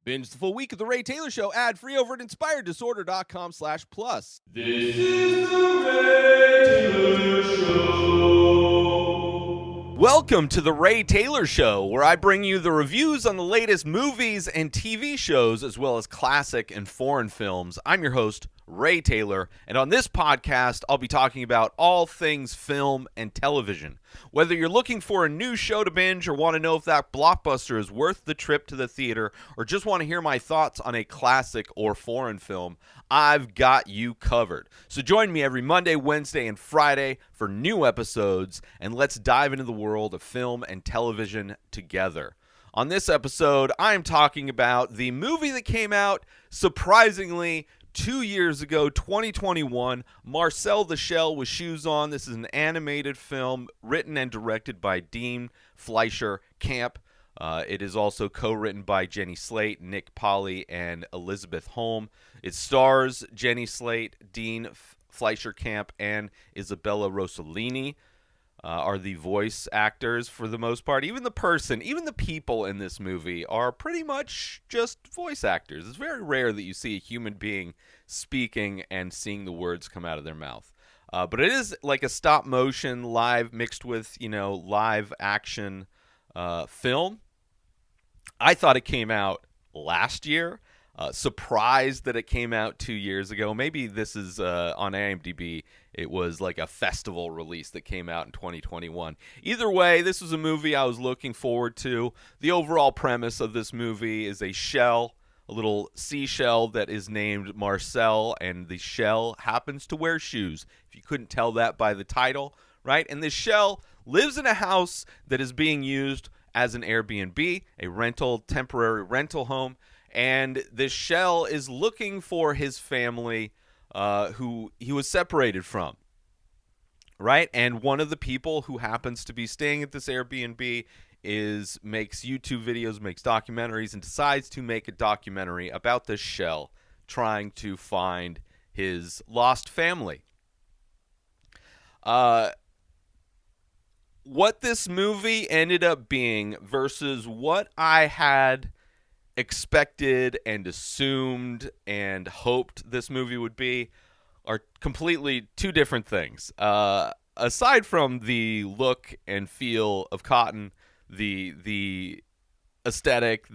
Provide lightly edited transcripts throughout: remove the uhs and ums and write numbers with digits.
Binge the full week of The Ray Taylor Show ad-free over at inspireddisorder.com/plus. This is The Ray Taylor Show. Welcome to The Ray Taylor Show, where I bring you the reviews on the latest movies and TV shows, as well as classic and foreign films. I'm your host, Ray Taylor, and on this podcast, I'll be talking about all things film and television. Whether you're looking for a new show to binge or want to know if that blockbuster is worth the trip to the theater or just want to hear my thoughts on a classic or foreign film, I've got you covered. So join me every Monday, Wednesday, and Friday for new episodes, and let's dive into the world of film and television together. On this episode, I'm talking about the movie that came out surprisingly 2 years ago, 2021, Marcel the Shell with Shoes On. This is an animated film written and directed by Dean Fleischer Camp. It is also co-written by Jenny Slate, Nick Polly, and Elizabeth Holm. It stars Jenny Slate, Dean Fleischer Camp, and Isabella Rossellini. Are the voice actors for the most part. Even the people in this movie are pretty much just voice actors. It's very rare that you see a human being speaking and seeing the words come out of their mouth. But it is like a stop motion live mixed with, live action film. I thought it came out last year. Surprised that it came out 2 years ago. Maybe this is on IMDb. It was like a festival release that came out in 2021. Either way, this was a movie I was looking forward to. The overall premise of this movie is a shell, a little seashell that is named Marcel, and the shell happens to wear shoes. If you couldn't tell that by the title, right? And this shell lives in a house that is being used as an Airbnb, a temporary rental home. And this shell is looking for his family who he was separated from, right? And one of the people who happens to be staying at this Airbnb makes YouTube videos, makes documentaries, and decides to make a documentary about this shell trying to find his lost family. What this movie ended up being versus what I had expected and assumed and hoped this movie would be are completely two different things. Aside from the look and feel of Cotton, the aesthetic,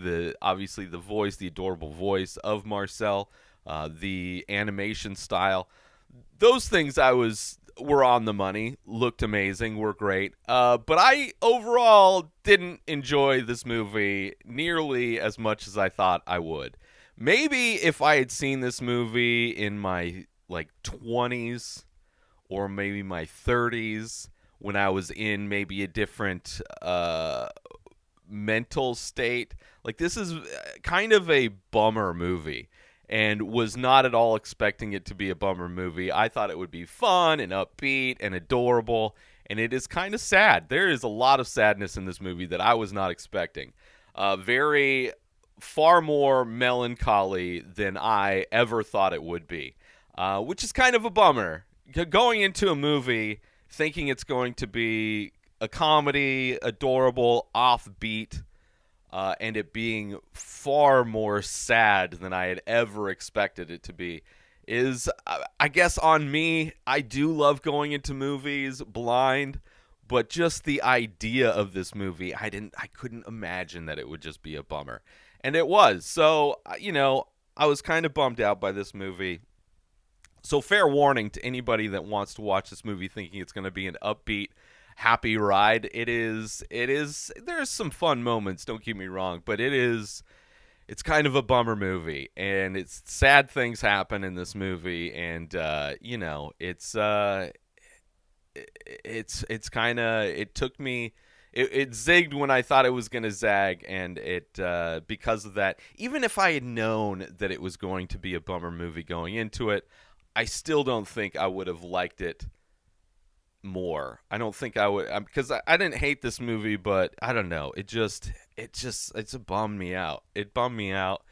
obviously the voice, the adorable voice of Marcel, the animation style, those things were on the money, looked amazing, were great. But I overall didn't enjoy this movie nearly as much as I thought I would. Maybe if I had seen this movie in my 20s or maybe my 30s when I was in maybe a different mental state. This is kind of a bummer movie. And was not at all expecting it to be a bummer movie. I thought it would be fun and upbeat and adorable, and it is kind of sad. There is a lot of sadness in this movie that I was not expecting. Far more melancholy than I ever thought it would be, which is kind of a bummer. Going into a movie thinking it's going to be a comedy, adorable, offbeat, and it being far more sad than I had ever expected it to be is, I guess, on me. I do love going into movies blind, but just the idea of this movie, I couldn't imagine that it would just be a bummer. And it was. So, I was kind of bummed out by this movie. So fair warning to anybody that wants to watch this movie thinking it's going to be an upbeat, happy ride. There's some fun moments, don't get me wrong, but it's kind of a bummer movie, and it's sad things happen in this movie, and it zigged when I thought it was going to zag, and because of that, even if I had known that it was going to be a bummer movie going into it, I still don't think I would have liked it more. I don't think I would, because I didn't hate this movie, but I don't know. It bummed me out. It bummed me out,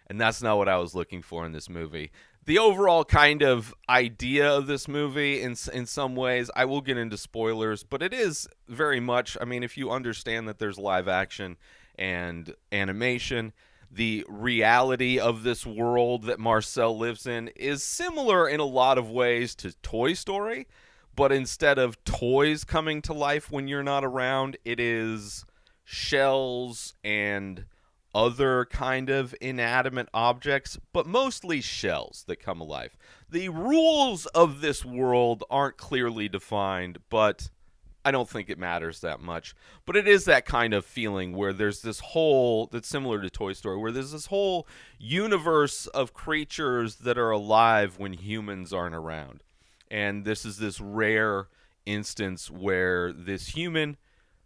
and that's not what I was looking for in this movie. The overall kind of idea of this movie, in some ways, I will get into spoilers, but it is very much, if you understand that there's live action and animation, the reality of this world that Marcel lives in is similar in a lot of ways to Toy Story, but instead of toys coming to life when you're not around, it is shells and other kind of inanimate objects, but mostly shells that come alive. The rules of this world aren't clearly defined, but I don't think it matters that much. But it is that kind of feeling where there's this whole, that's similar to Toy Story, where there's this whole universe of creatures that are alive when humans aren't around. And this is this rare instance where this human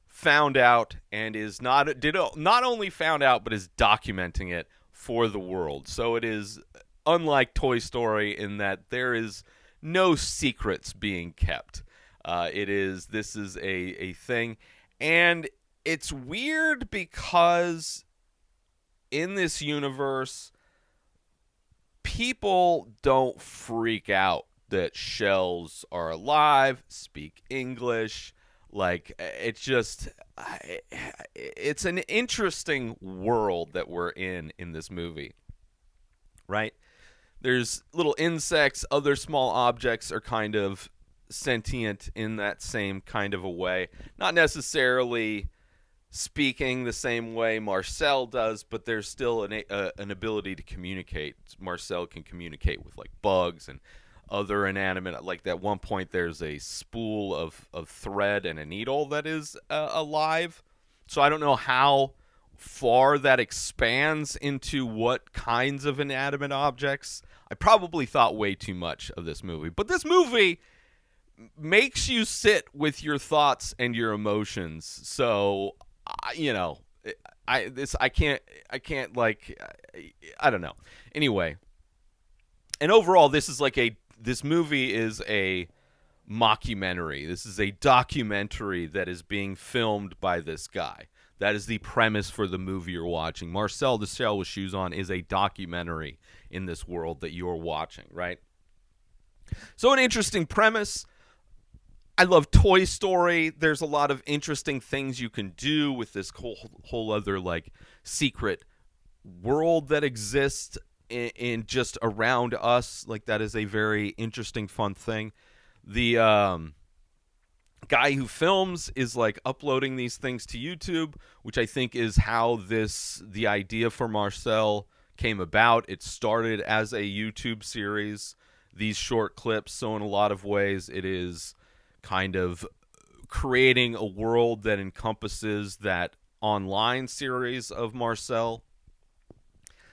found out and is not only found out but is documenting it for the world. So it is unlike Toy Story in that there is no secrets being kept. This is a thing, and it's weird because in this universe people don't freak out that shells are alive, speak English. Like, it's just, it's an interesting world that we're in this movie, right? There's little insects, other small objects are kind of sentient in that same kind of a way. Not necessarily speaking the same way Marcel does, but there's still an ability to communicate. Marcel can communicate with, like, bugs and other inanimate, like at one point there's a spool of thread and a needle that is alive. So I don't know how far that expands into what kinds of inanimate objects. I probably thought way too much of this movie, but this movie makes you sit with your thoughts and your emotions. So I can't like, I don't know. Anyway, and overall this movie is a mockumentary. This is a documentary that is being filmed by this guy. That is the premise for the movie you're watching. Marcel the Shell with Shoes On is a documentary in this world that you're watching, right? So an interesting premise. I love Toy Story. There's a lot of interesting things you can do with this whole other, like, secret world that exists in just around us. Like, that is a very interesting, fun thing. The guy who films is, like, uploading these things to YouTube, which I think is how the idea for Marcel came about. It started as a YouTube series, these short clips. So in a lot of ways, it is kind of creating a world that encompasses that online series of Marcel.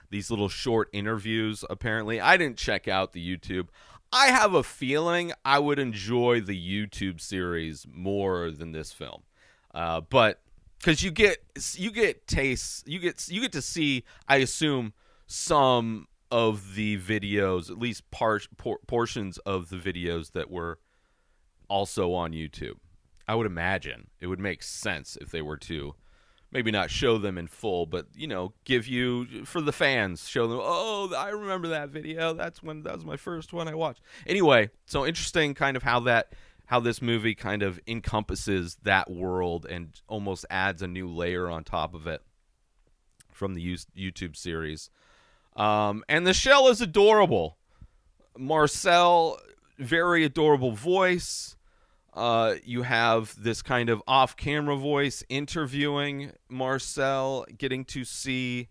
These little short interviews, apparently. I didn't check out the YouTube. I have a feeling I would enjoy the YouTube series more than this film. But because you get tastes, you get to see, I assume, some of the videos, at least portions of the videos that were also on YouTube. I would imagine it would make sense if they were to maybe not show them in full, but, give you, for the fans, show them, oh, I remember that video. That was my first one I watched. Anyway, so interesting kind of how this movie kind of encompasses that world and almost adds a new layer on top of it from the YouTube series. And the shell is adorable. Marcel, very adorable voice. You have this kind of off-camera voice interviewing Marcel, getting to see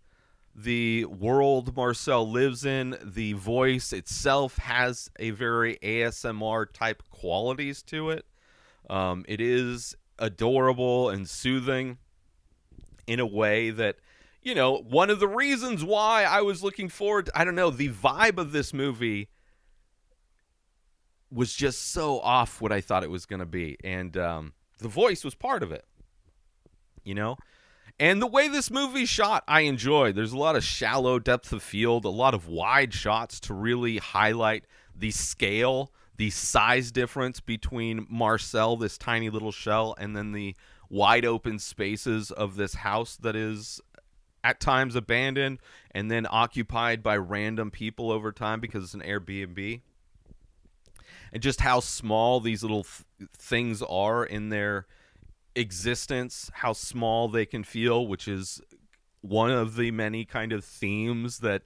the world Marcel lives in. The voice itself has a very ASMR-type qualities to it. It is adorable and soothing in a way that, one of the reasons why I was looking forward to, I don't know, the vibe of this movie was just so off what I thought it was going to be. And the voice was part of it, And the way this movie's shot, I enjoy. There's a lot of shallow depth of field, a lot of wide shots to really highlight the scale, the size difference between Marcel, this tiny little shell, and then the wide open spaces of this house that is at times abandoned and then occupied by random people over time because it's an Airbnb. And just how small these little things are in their existence, how small they can feel, which is one of the many kind of themes that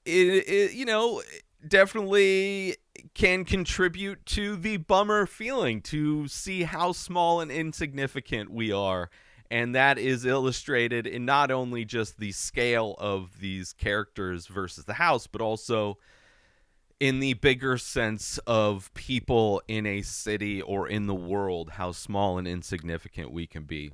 it definitely can contribute to the bummer feeling, to see how small and insignificant we are. And that is illustrated in not only just the scale of these characters versus the house, but also in the bigger sense of people in a city or in the world, how small and insignificant we can be.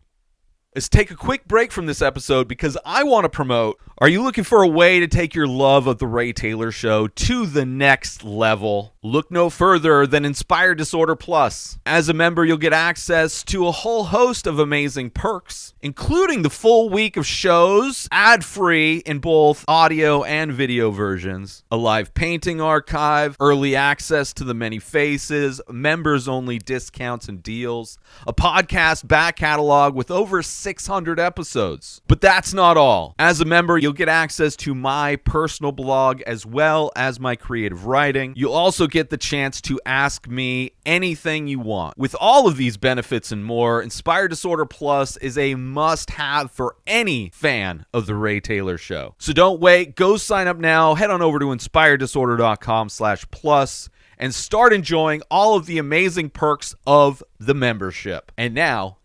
Let's take a quick break from this episode because I want to promote. Are you looking for a way to take your love of The Ray Taylor Show to the next level? Look no further than Inspired Disorder Plus. As a member, you'll get access to a whole host of amazing perks, including the full week of shows, ad-free in both audio and video versions, a live painting archive, early access to the many faces, members-only discounts and deals, a podcast back catalog with over 600 episodes. But that's not all. As a member, you'll get access to my personal blog as well as my creative writing. You'll also get the chance to ask me anything you want. With all of these benefits and more, Inspired Disorder Plus is a must-have for any fan of The Ray Taylor Show. So don't wait. Go sign up now. Head on over to inspireddisorder.com/plus and start enjoying all of the amazing perks of the membership. And now,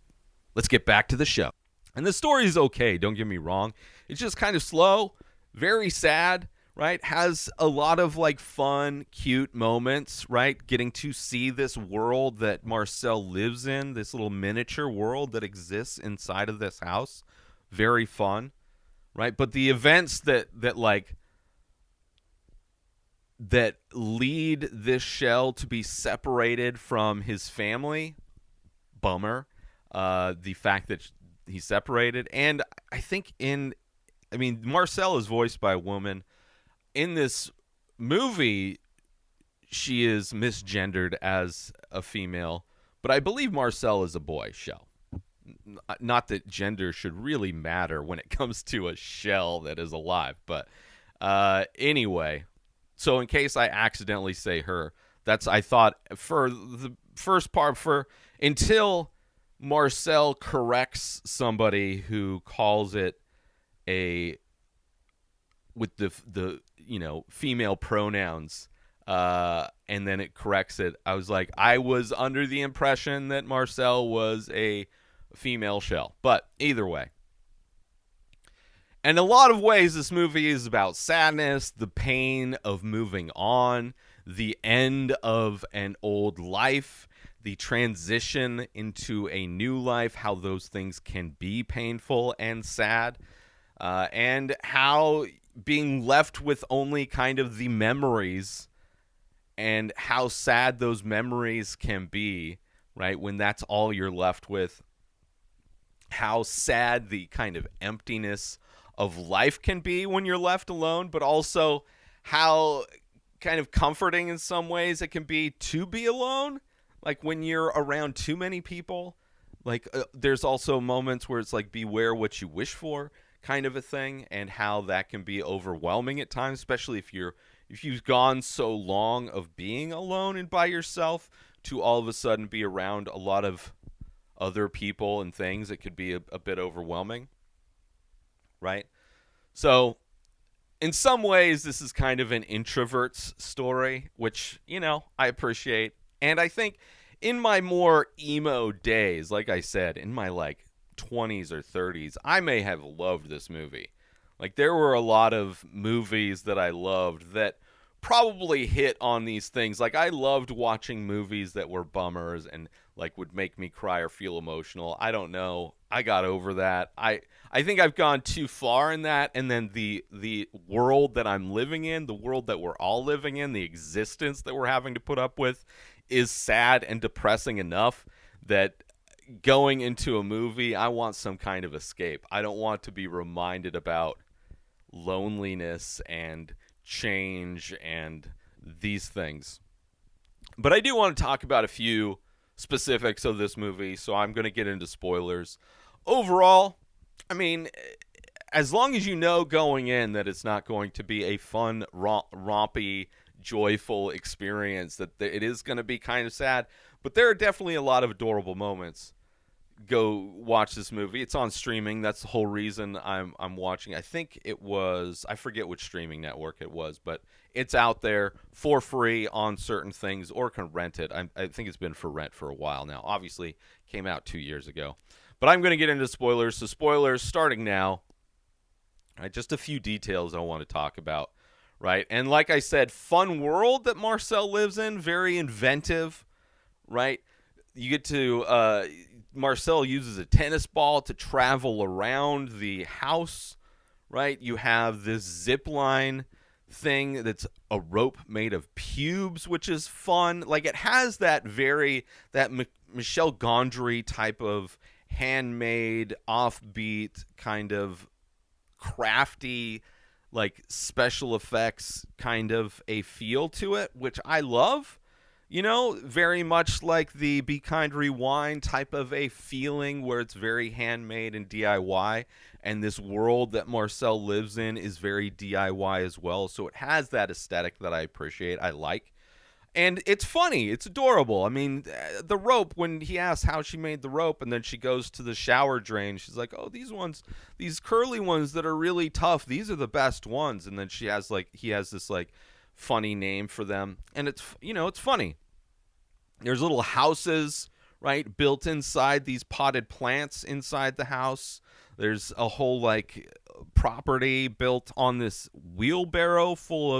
let's get back to the show. And the story is okay, don't get me wrong. It's just kind of slow, very sad, right? Has a lot of like fun, cute moments, right? Getting to see this world that Marcel lives in, this little miniature world that exists inside of this house. Very fun, right? But the events that lead this shell to be separated from his family, bummer. The fact that he's separated. And I think Marcel is voiced by a woman. In this movie, she is misgendered as a female, but I believe Marcel is a boy shell. Not that gender should really matter when it comes to a shell that is alive, but anyway. So in case I accidentally say her, I thought for the first part, until Marcel corrects somebody who calls it with the female pronouns, and then it corrects it. I was under the impression that Marcel was a female shell, but either way. In a lot of ways, this movie is about sadness, the pain of moving on, the end of an old life, the transition into a new life, how those things can be painful and sad, and how being left with only kind of the memories and how sad those memories can be, right, when that's all you're left with, how sad the kind of emptiness of life can be when you're left alone, but also how kind of comforting in some ways it can be to be alone. Like when you're around too many people, there's also moments where it's like beware what you wish for kind of a thing, and how that can be overwhelming at times, especially if you've gone so long of being alone and by yourself to all of a sudden be around a lot of other people and things. It could be a bit overwhelming, right? So in some ways, this is kind of an introvert's story, which, I appreciate. And I think in my more emo days, like I said, in my 20s or 30s, I may have loved this movie. There were a lot of movies that I loved that probably hit on these things. I loved watching movies that were bummers and would make me cry or feel emotional. I don't know. I got over that. I think I've gone too far in that, and then the world that I'm living in, the world that we're all living in, the existence that we're having to put up with is sad and depressing enough that going into a movie, I want some kind of escape. I don't want to be reminded about loneliness and change and these things. But I do want to talk about a few specifics of this movie, so I'm going to get into spoilers. Overall, as long as you know going in that it's not going to be a fun, rompy, joyful experience, that it is going to be kind of sad, but there are definitely a lot of adorable moments. go watch this movie. It's on streaming. That's the whole reason I'm watching. I think it was, I forget which streaming network it was, but it's out there for free on certain things, or can rent it. I think it's been for rent for a while now. Obviously, came out 2 years ago. But I'm going to get into spoilers. So spoilers starting now. All right, just a few details I want to talk about. Right, and like I said, fun world that Marcel lives in, very inventive. Right, you get to Marcel uses a tennis ball to travel around the house. Right, you have this zip line thing that's a rope made of pubes, which is fun. Like, it has that Michel Gondry type of handmade, offbeat, kind of crafty, like special effects kind of a feel to it, which I love. Very much like the Be Kind Rewind type of a feeling, where it's very handmade and DIY, and this world that Marcel lives in is very DIY as well. So it has that aesthetic that I appreciate, I like. And it's funny. It's adorable. I mean, the rope, when he asks how she made the rope, and then she goes to the shower drain, she's like, oh, these curly ones that are really tough, these are the best ones. And then he has this like funny name for them. And it's funny. There's little houses, right, built inside these potted plants inside the house. There's a whole like property built on this wheelbarrow full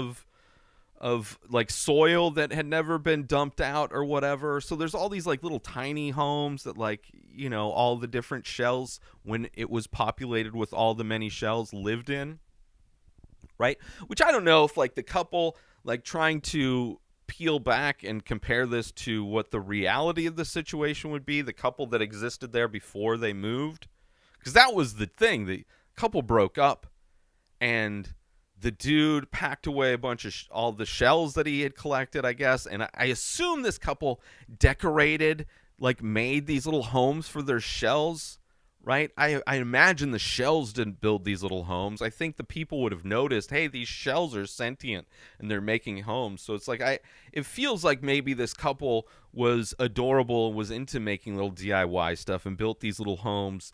of like soil that had never been dumped out or whatever. So there's all these like little tiny homes that, like, all the different shells, when it was populated with all the many shells, lived in. Right? Which I don't know if like the couple, like, trying to peel back and compare this to what the reality of the situation would be, the couple that existed there before they moved. Because that was the thing. The couple broke up, and the dude packed away a bunch of all the shells that he had collected, I guess. And I assume this couple decorated, like, made these little homes for their shells, right? I imagine the shells didn't build these little homes. I think the people would have noticed, hey, these shells are sentient and they're making homes. So it's like, it feels like maybe this couple was adorable and was into making little DIY stuff and built these little homes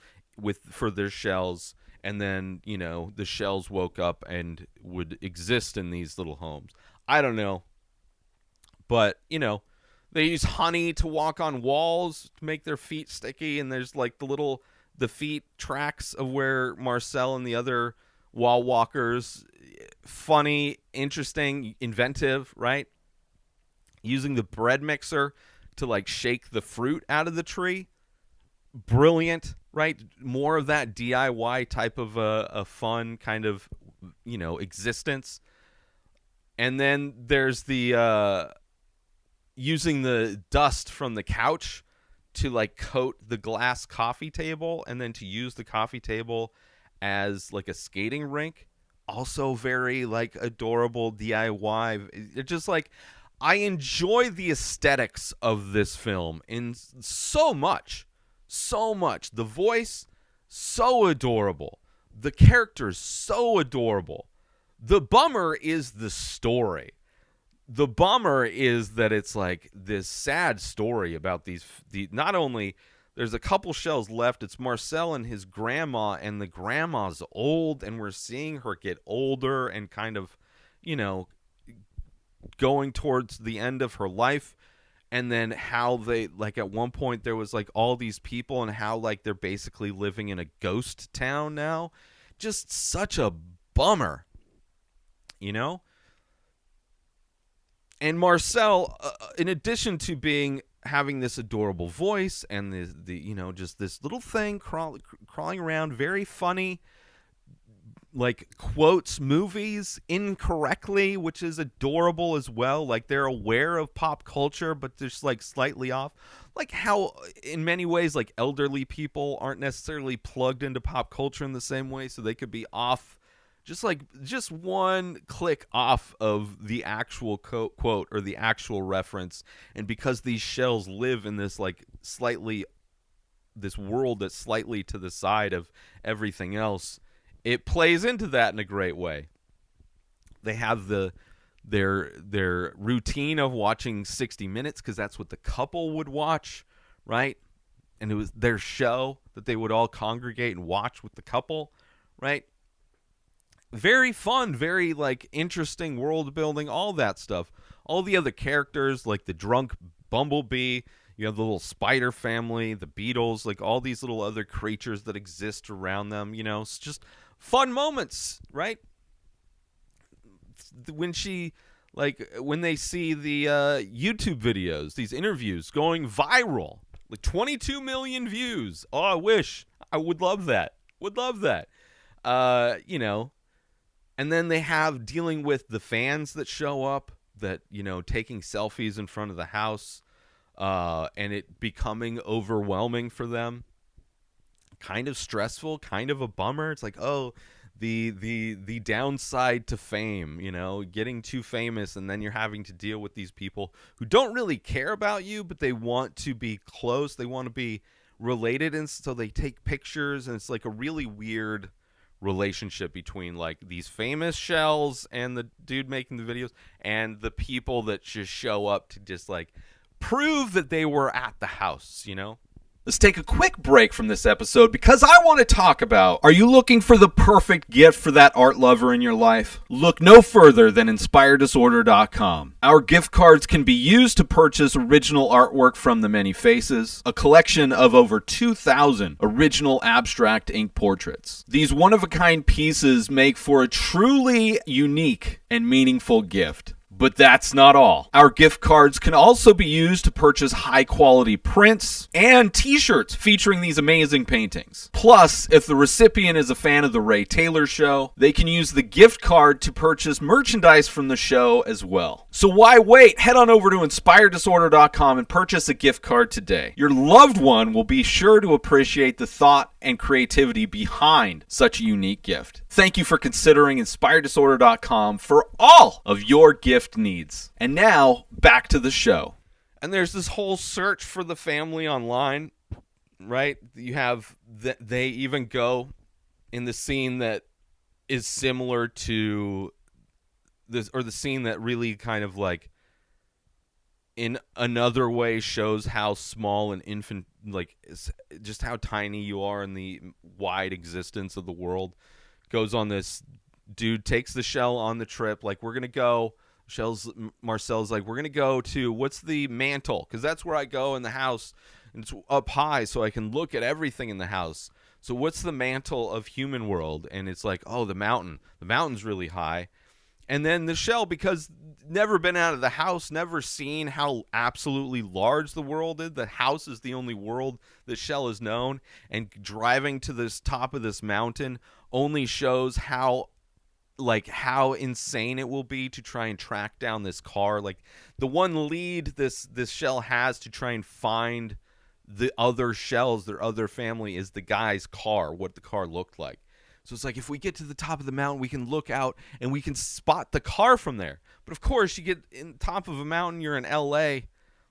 for their shells. And then, the shells woke up and would exist in these little homes. I don't know. But, they use honey to walk on walls to make their feet sticky. And there's like the feet tracks of where Marcel and the other wall walkers, funny, interesting, inventive, right? Using the bread mixer to like shake the fruit out of the tree. Brilliant, right? More of that DIY type of a fun kind of, existence. And then there's the using the dust from the couch to like coat the glass coffee table, and then to use the coffee table as like a skating rink. Also very like adorable DIY. It's just like, I enjoy the aesthetics of this film in so much. The voice, so adorable. The characters, so adorable. The bummer is the story. The bummer is that it's like this sad story about not only there's a couple shells left, it's Marcel and his grandma, and the grandma's old, and we're seeing her get older and kind of, going towards the end of her life. And then how they, like, at one point there was like all these people, and how like they're basically living in a ghost town now. Just such a bummer, And Marcel, in addition to having this adorable voice and the just this little thing crawling around, very funny, like, quotes movies incorrectly, which is adorable as well. Like, they're aware of pop culture, but they're just like slightly off. Like how in many ways, like, elderly people aren't necessarily plugged into pop culture in the same way, so they could be off, just one click off of the actual quote or the actual reference. And because these shells live in this like this world that's slightly to the side of everything else, it plays into that in a great way. They have their routine of watching 60 Minutes, because that's what the couple would watch, right? and it was their show that they would all congregate and watch with the couple, right? Very fun, very like interesting world building, all that stuff. All the other characters, like the drunk bumblebee, you have the little spider family, the beetles, like all these little other creatures that exist around them. It's just fun moments, right? When they see the YouTube videos, these interviews going viral, like 22 million views. Oh, I wish. I would love that. Would love that. And then they have dealing with the fans that show up, that, taking selfies in front of the house, and it becoming overwhelming for them. Kind of stressful, kind of a bummer. It's like, oh, the downside to fame, getting too famous, and then you're having to deal with these people who don't really care about you, but they want to be close, they want to be related, and so they take pictures, and it's like a really weird relationship between like these famous shells and the dude making the videos and the people that just show up to just like prove that they were at the house. Let's take a quick break from this episode because I want to talk about, are you looking for the perfect gift for that art lover in your life? Look no further than inspireddisorder.com. Our gift cards can be used to purchase original artwork from The Many Faces, a collection of over 2,000 original abstract ink portraits. These one-of-a-kind pieces make for a truly unique and meaningful gift. But that's not all. Our gift cards can also be used to purchase high-quality prints and t-shirts featuring these amazing paintings. Plus, if the recipient is a fan of The Ray Taylor Show, they can use the gift card to purchase merchandise from the show as well. So why wait? Head on over to inspireddisorder.com and purchase a gift card today. Your loved one will be sure to appreciate the thought and creativity behind such a unique gift. Thank you for considering inspireddisorder.com for all of your gift needs. And now, back to the show. And there's this whole search for the family online, right? You have they even go in the scene that is similar to this, or the scene that really kind of like in another way shows how small an infant, like just how tiny you are in the wide existence of the world. Goes on this dude, takes the shell on the trip, like, we're gonna go. Marcel's like, we're gonna go to, what's the mantle, because that's where I go in the house, and it's up high so I can look at everything in the house. So what's the mantle of human world? And it's like, oh, the mountain's really high. And then the shell, because never been out of the house, never seen how absolutely large the world is. The house is the only world that shell is known. And driving to this top of this mountain only shows how insane it will be to try and track down this car. Like, the one lead this shell has to try and find the other shells, their other family, is the guy's car, what the car looked like. So it's like, if we get to the top of the mountain, we can look out and we can spot the car from there. But of course, you get in top of a mountain, you're in LA,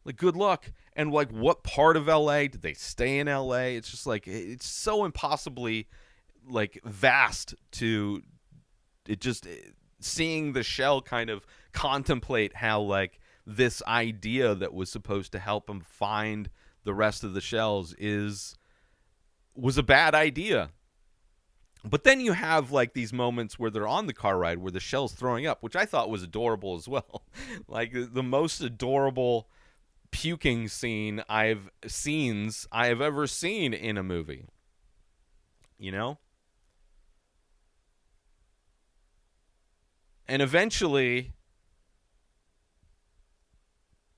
like, good luck. And like, what part of LA? Did they stay in LA? It's just like, it's so impossibly like vast to seeing the shell kind of contemplate how like this idea that was supposed to help him find the rest of the shells was a bad idea. But then you have like these moments where they're on the car ride where the shell's throwing up, which I thought was adorable as well. Like, the most adorable puking scene I have ever seen in a movie. And eventually,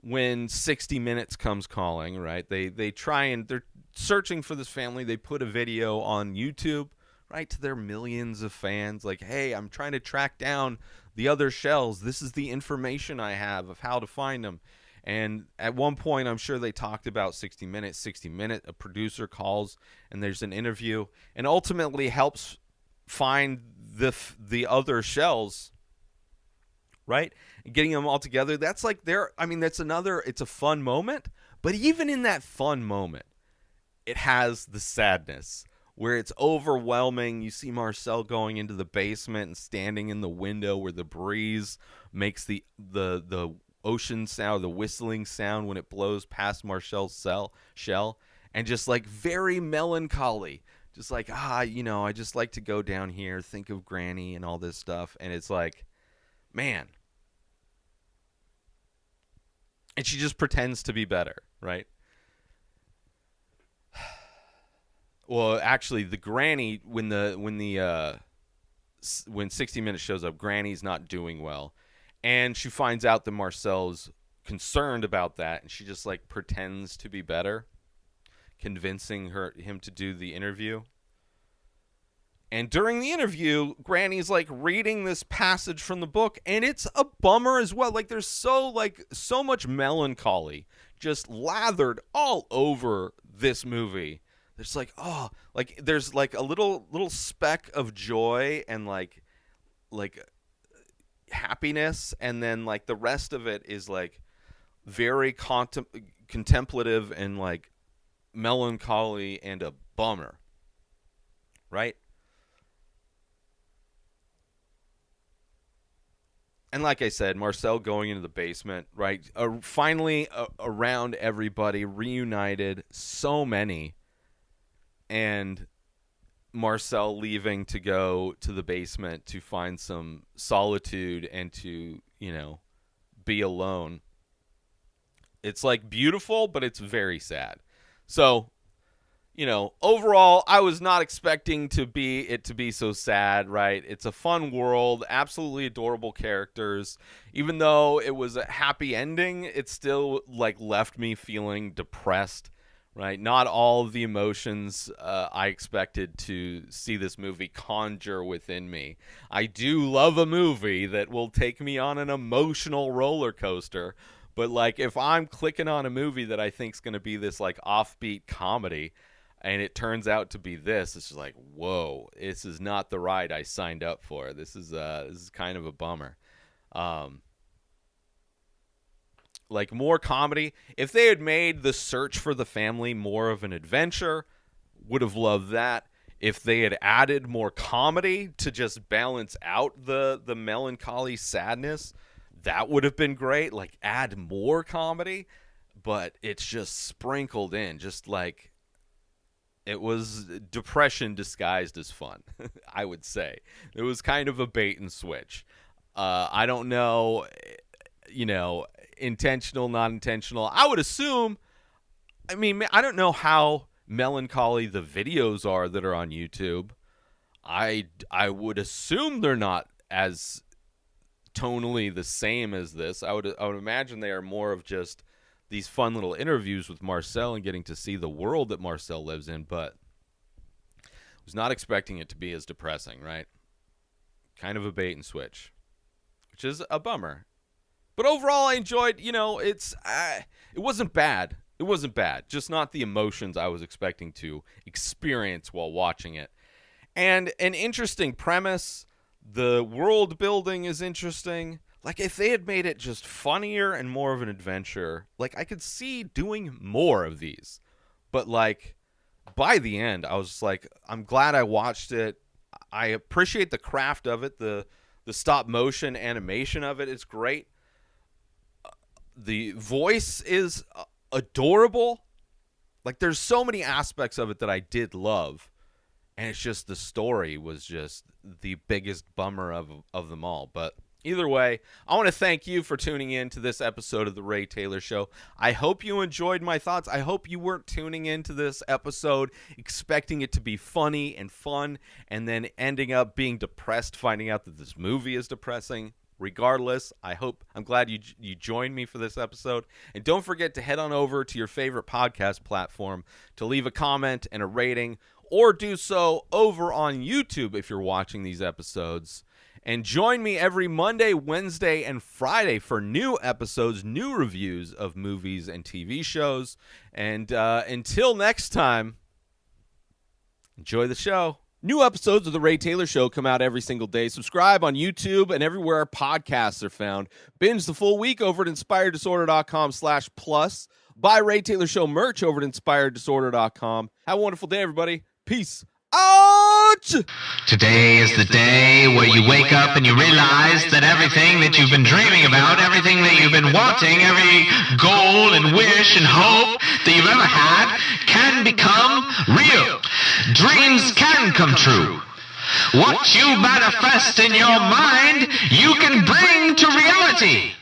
when 60 Minutes comes calling, right, they're searching for this family. They put a video on YouTube, right, to their millions of fans, like, hey, I'm trying to track down the other shells. This is the information I have of how to find them. And at one point, I'm sure they talked about 60 Minutes. 60 Minutes, a producer calls, and there's an interview, and ultimately helps find the other shells, right? And getting them all together. That's like it's a fun moment. But even in that fun moment, it has the sadness where it's overwhelming. You see Marcel going into the basement and standing in the window where the breeze makes the ocean sound, the whistling sound when it blows past Marcel's shell. and just like very melancholy. Just like, I just like to go down here, think of Granny and all this stuff. And it's like, man. And she just pretends to be better, right? Well, actually, the Granny, when 60 Minutes shows up, Granny's not doing well. And she finds out that Marcel's concerned about that, and she just like pretends to be better, convincing him to do the interview. And during the interview, Granny's like reading this passage from the book, and it's a bummer as well. Like there's so much melancholy just lathered all over this movie. There's there's like a little speck of joy and like happiness, and then like the rest of it is like very contemplative and like melancholy and a bummer, right? And like I said, Marcel going into the basement, right? Finally around everybody, reunited, so many, and Marcel leaving to go to the basement to find some solitude and to, be alone. It's like beautiful, but it's very sad. So, overall, I was not expecting it to be so sad, right? It's a fun world, absolutely adorable characters. Even though it was a happy ending, it still like left me feeling depressed, right? Not all of the emotions I expected to see this movie conjure within me. I do love a movie that will take me on an emotional roller coaster, but like if I'm clicking on a movie that I think is going to be this like offbeat comedy, and it turns out to be this, it's just like, whoa, this is not the ride I signed up for. This is kind of a bummer. Like more comedy. If they had made The Search for the Family more of an adventure, would have loved that. If they had added more comedy to just balance out the melancholy sadness, that would have been great. Like add more comedy, but it's just sprinkled in, just like it was depression disguised as fun, I would say. It was kind of a bait and switch. I don't know, intentional, not intentional. I would assume, I don't know how melancholy the videos are that are on YouTube. I would assume they're not as tonally the same as this. I would imagine they are more of just these fun little interviews with Marcel and getting to see the world that Marcel lives in, but I was not expecting it to be as depressing, right? Kind of a bait and switch, which is a bummer. But overall, I enjoyed, it wasn't bad. It wasn't bad. Just not the emotions I was expecting to experience while watching it. And an interesting premise. The world building is interesting. Like, if they had made it just funnier and more of an adventure, like, I could see doing more of these. But, like, by the end, I was just like, I'm glad I watched it. I appreciate the craft of it. The stop-motion animation of it is great. The voice is adorable. Like, there's so many aspects of it that I did love. And it's just the story was just the biggest bummer of them all. But either way, I want to thank you for tuning in to this episode of The Ray Taylor Show. I hope you enjoyed my thoughts. I hope you weren't tuning into this episode expecting it to be funny and fun and then ending up being depressed, finding out that this movie is depressing. Regardless, I'm glad you joined me for this episode. And don't forget to head on over to your favorite podcast platform to leave a comment and a rating, or do so over on YouTube if you're watching these episodes. And join me every Monday, Wednesday, and Friday for new episodes, new reviews of movies and TV shows. And until next time, enjoy the show. New episodes of The Ray Taylor Show come out every single day. Subscribe on YouTube and everywhere our podcasts are found. Binge the full week over at inspireddisorder.com/plus. Buy Ray Taylor Show merch over at inspireddisorder.com. Have a wonderful day, everybody. Peace out. What? Today is the day where you wake up and you realize that everything that you've been dreaming about, everything that you've been wanting, every goal and wish and hope that you've ever had can become real. Dreams can come true. What you manifest in your mind, you can bring to reality.